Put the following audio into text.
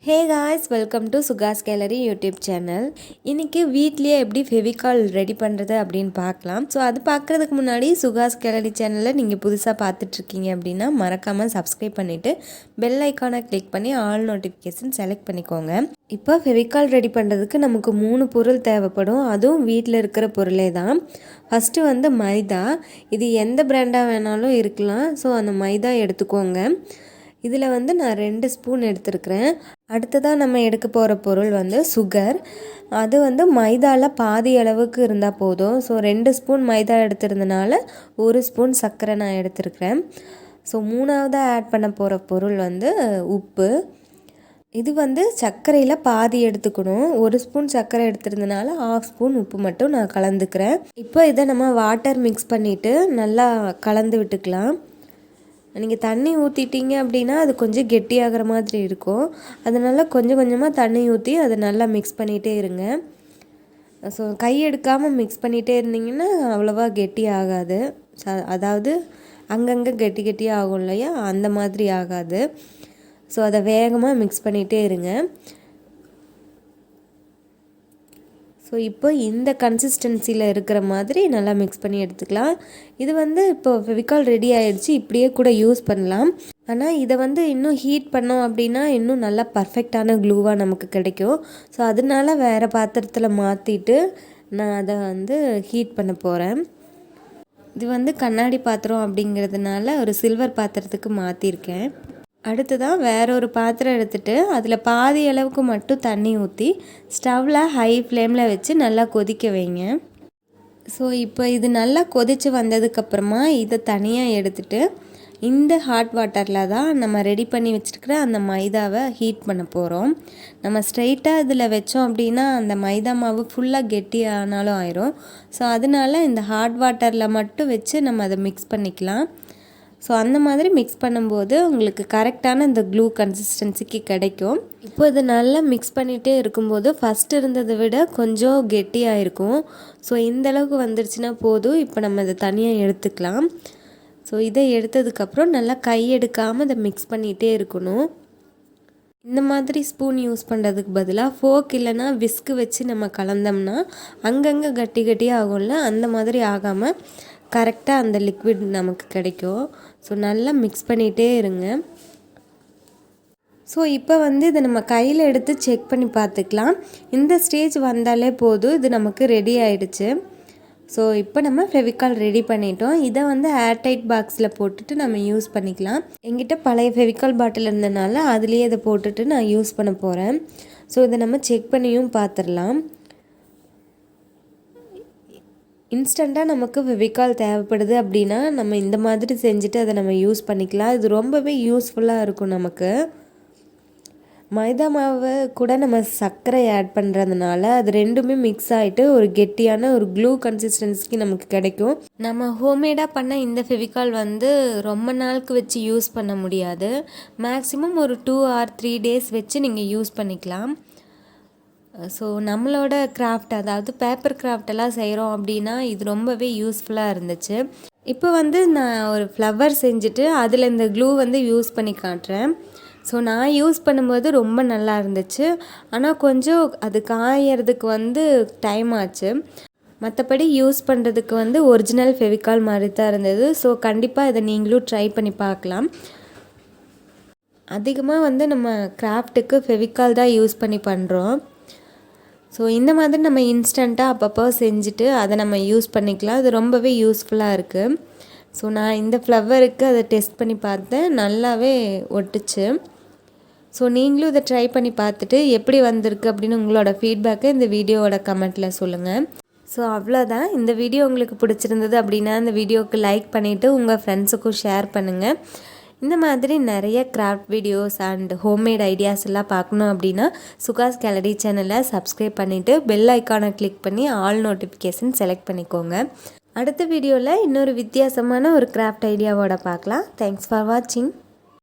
Hey guys, welcome to Suga's Gallery YouTube channel. இன்னைக்கு வீட்லயே எப்படி ஃபெவிகால் ரெடி பண்ணுறது அப்படின்னு பார்க்கலாம். ஸோ அது பார்க்குறதுக்கு முன்னாடி சுகாஸ் கேலரி சேனலில் நீங்கள் புதுசாக பார்த்துட்ருக்கீங்க அப்படின்னா மறக்காமல் சப்ஸ்கிரைப் பண்ணிவிட்டு பெல் ஐக்கானை கிளிக் பண்ணி ஆல் நோட்டிஃபிகேஷன் செலக்ட் பண்ணிக்கோங்க. இப்போ ஃபெவிகால் ரெடி பண்ணுறதுக்கு நமக்கு 3 பொருள் தேவைப்படும். அதுவும் வீட்டில் இருக்கிற பொருளே தான். ஃபஸ்ட்டு வந்து மைதா. இது எந்த பிராண்டாக வேணாலும் இருக்கலாம். ஸோ அந்த மைதா எடுத்துக்கோங்க. இதில் வந்து நான் 2 ஸ்பூன் எடுத்துருக்கிறேன். அடுத்ததாக நம்ம எடுக்க போகிற பொருள் வந்து சுகர். அது வந்து மைதாவில் பாதி அளவுக்கு இருந்தால் போதும். ஸோ 2 ஸ்பூன் மைதா எடுத்துருந்தனால 1 ஸ்பூன் சர்க்கரை நான் எடுத்துருக்கிறேன். ஸோ 3ஆவதாக ஆட் பண்ண போகிற பொருள் வந்து உப்பு. இது வந்து சர்க்கரையில் பாதி எடுத்துக்கணும். 1 ஸ்பூன் சர்க்கரை எடுத்துருந்தனால 1/2 ஸ்பூன் உப்பு மட்டும் நான் கலந்துக்கிறேன். இப்போ இதை நம்ம வாட்டர் மிக்ஸ் பண்ணிவிட்டு நல்லா கலந்து விட்டுக்கலாம். நீங்கள் தண்ணி ஊற்றிட்டீங்க அப்படின்னா அது கொஞ்சம் கெட்டியாகிற மாதிரி இருக்கும். அதனால் கொஞ்சம் கொஞ்சமாக தண்ணி ஊற்றி அதை நல்லா மிக்ஸ் பண்ணிகிட்டே இருங்க. ஸோ கை எடுக்காமல் மிக்ஸ் பண்ணிகிட்டே இருந்தீங்கன்னா அவ்வளோவா கெட்டி ஆகாது. அதாவது அங்கங்கே கெட்டியாக ஆகும் இல்லையா, அந்த மாதிரி ஆகாது. ஸோ அதை வேகமாக மிக்ஸ் பண்ணிகிட்டே இருங்க. ஸோ இப்போ இந்த கன்சிஸ்டன்சியில் இருக்கிற மாதிரி நல்லா மிக்ஸ் பண்ணி எடுத்துக்கலாம். இது வந்து இப்போ ஃபெவிகால் ரெடி ஆகிடுச்சு, இப்படியே கூட யூஸ் பண்ணலாம். ஆனால் இதை வந்து இன்னும் ஹீட் பண்ணோம் அப்படின்னா இன்னும் நல்லா பர்ஃபெக்டான க்ளூவாக நமக்கு கிடைக்கும். ஸோ அதனால வேறு பாத்திரத்தில் மாற்றிட்டு நான் அதை வந்து ஹீட் பண்ண போகிறேன். இது வந்து கண்ணாடி பாத்திரம் அப்படிங்கிறதுனால ஒரு சில்வர் பாத்திரத்துக்கு மாற்றிருக்கேன். அடுத்ததான் வேற ஒரு பாத்திரம் எடுத்துகிட்டு அதில் பாதி அளவுக்கு மட்டும் தண்ணி ஊற்றி ஸ்டவ்வில் ஹை ஃப்ளேமில் வச்சு நல்லா கொதிக்க வைங்க. ஸோ இப்போ இது நல்லா கொதித்து வந்ததுக்கப்புறமா இதை தனியாக எடுத்துகிட்டு இந்த ஹாட் வாட்டரில் தான் நம்ம ரெடி பண்ணி வச்சுருக்கிற அந்த மைதாவை ஹீட் பண்ண போகிறோம். நம்ம ஸ்ட்ரைட்டாக இதில் வச்சோம் அப்படின்னா அந்த மைதா மாவு ஃபுல்லாக கெட்டி ஆனாலும் ஆயிரும். ஸோ அதனால இந்த ஹாட் வாட்டரில் மட்டும் வச்சு நம்ம அதை மிக்ஸ் பண்ணிக்கலாம். ஸோ அந்த மாதிரி மிக்ஸ் பண்ணும்போது உங்களுக்கு கரெக்டான இந்த க்ளூ கன்சிஸ்டன்சிக்கு கிடைக்கும். இப்போ இது நல்லா மிக்ஸ் பண்ணிகிட்டே இருக்கும்போது ஃபஸ்ட்டு இருந்ததை விட கொஞ்சம் கெட்டியாக இருக்கும். ஸோ இந்தளவுக்கு வந்துருச்சுன்னா போதும். இப்போ நம்ம இதை தனியாக எடுத்துக்கலாம். ஸோ இதை எடுத்ததுக்கப்புறம் நல்லா கை எடுக்காமல் இதை மிக்ஸ் பண்ணிகிட்டே இருக்கணும். இந்த மாதிரி ஸ்பூன் யூஸ் பண்ணுறதுக்கு பதிலாக ஃபோக் இல்லைன்னா விஸ்கு வச்சு நம்ம கலந்தோம்னா அங்கங்கே கட்டியாக ஆகும்ல, அந்த மாதிரி ஆகாமல் கரெக்டாக அந்த லிக்விட் நமக்கு கிடைக்கும். ஸோ நல்லா மிக்ஸ் பண்ணிகிட்டே இருங்க. ஸோ இப்போ வந்து இதை நம்ம கையில் எடுத்து செக் பண்ணி பார்த்துக்கலாம். இந்த ஸ்டேஜ் வந்தாலே போதும், இது நமக்கு ரெடி ஆகிடுச்சு. ஸோ இப்போ நம்ம ஃபெவிகால் ரெடி பண்ணிட்டோம். இதை வந்து ஏர்டைட் பாக்ஸில் போட்டுட்டு நம்ம யூஸ் பண்ணிக்கலாம். என்கிட்ட பழைய ஃபெவிகால் பாட்டில் இருந்தனால அதுலேயே இதை போட்டுட்டு நான் யூஸ் பண்ண போகிறேன். ஸோ இதை நம்ம செக் பண்ணியும் பார்த்துடலாம். இன்ஸ்டண்ட்டாக நமக்கு ஃபெவிகால் தேவைப்படுது அப்படின்னா நம்ம இந்த மாதிரி செஞ்சுட்டு அதை நம்ம யூஸ் பண்ணிக்கலாம். இது ரொம்பவே யூஸ்ஃபுல்லாக இருக்கும். நமக்கு மைதா மாவை கூட நம்ம சர்க்கரை ஆட் பண்ணுறதுனால அது ரெண்டுமே மிக்ஸ் ஆகிட்டு ஒரு கெட்டியான ஒரு க்ளூ கன்சிஸ்டன்சிக்கு நமக்கு கிடைக்கும். நம்ம ஹோம்மேடாக பண்ண இந்த ஃபெவிகால் வந்து ரொம்ப நாளுக்கு வச்சு யூஸ் பண்ண முடியாது. மேக்ஸிமம் ஒரு 2 or 3 days வச்சு நீங்கள் யூஸ் பண்ணிக்கலாம். ஸோ நம்மளோட கிராஃப்ட், அதாவது பேப்பர் கிராஃப்டெல்லாம் செய்கிறோம் அப்படின்னா இது ரொம்பவே யூஸ்ஃபுல்லாக இருந்துச்சு. இப்போ வந்து நான் ஒரு ஃப்ளவர் செஞ்சுட்டு அதில் இந்த க்ளூ வந்து யூஸ் பண்ணி காட்டுறேன். ஸோ நான் யூஸ் பண்ணும்போது ரொம்ப நல்லா இருந்துச்சு. ஆனால் கொஞ்சம் அது காயறதுக்கு வந்து டைம் ஆச்சு. மற்றபடி யூஸ் பண்ணுறதுக்கு வந்து ஒரிஜினல் ஃபெவிகால் மாதிரி தான் இருந்தது. ஸோ கண்டிப்பாக இதை நீங்களும் ட்ரை பண்ணி பார்க்கலாம். அதிகமாக வந்து நம்ம கிராஃப்ட்டுக்கு ஃபெவிகால் தான் யூஸ் பண்ணி பண்ணுறோம். ஸோ இந்த மாதிரி நம்ம இன்ஸ்டண்ட்டாக அப்பப்போ செஞ்சுட்டு அதை நம்ம யூஸ் பண்ணிக்கலாம். அது ரொம்பவே யூஸ்ஃபுல்லாக இருக்குது. ஸோ நான் இந்த ஃப்ளவருக்கு அதை டெஸ்ட் பண்ணி பார்த்தேன், நல்லாவே ஒட்டுச்சு. ஸோ நீங்களும் இதை ட்ரை பண்ணி பார்த்துட்டு எப்படி வந்திருக்கு அப்படின்னு உங்களோட ஃபீட்பேக்கை இந்த வீடியோவோட கமெண்ட்டில் சொல்லுங்கள். ஸோ அவ்வளோதான். இந்த வீடியோ உங்களுக்கு பிடிச்சிருந்தது அப்படின்னா இந்த வீடியோவுக்கு லைக் பண்ணிவிட்டு உங்கள் ஃப்ரெண்ட்ஸுக்கும் ஷேர் பண்ணுங்கள். இந்த மாதிரி நிறைய craft videos and homemade ideas எல்லாம் பார்க்கணும் அப்படின்னா சுகாஸ் கேலரி சேனலை சப்ஸ்கிரைப் பண்ணிவிட்டு பெல் ஐக்கானை கிளிக் பண்ணி ஆல் நோட்டிஃபிகேஷன் செலக்ட் பண்ணிக்கோங்க. அடுத்த வீடியோவில் இன்னொரு வித்தியாசமான ஒரு கிராஃப்ட் ஐடியாவோட பார்க்கலாம். தேங்க்ஸ் ஃபார் வாட்சிங்.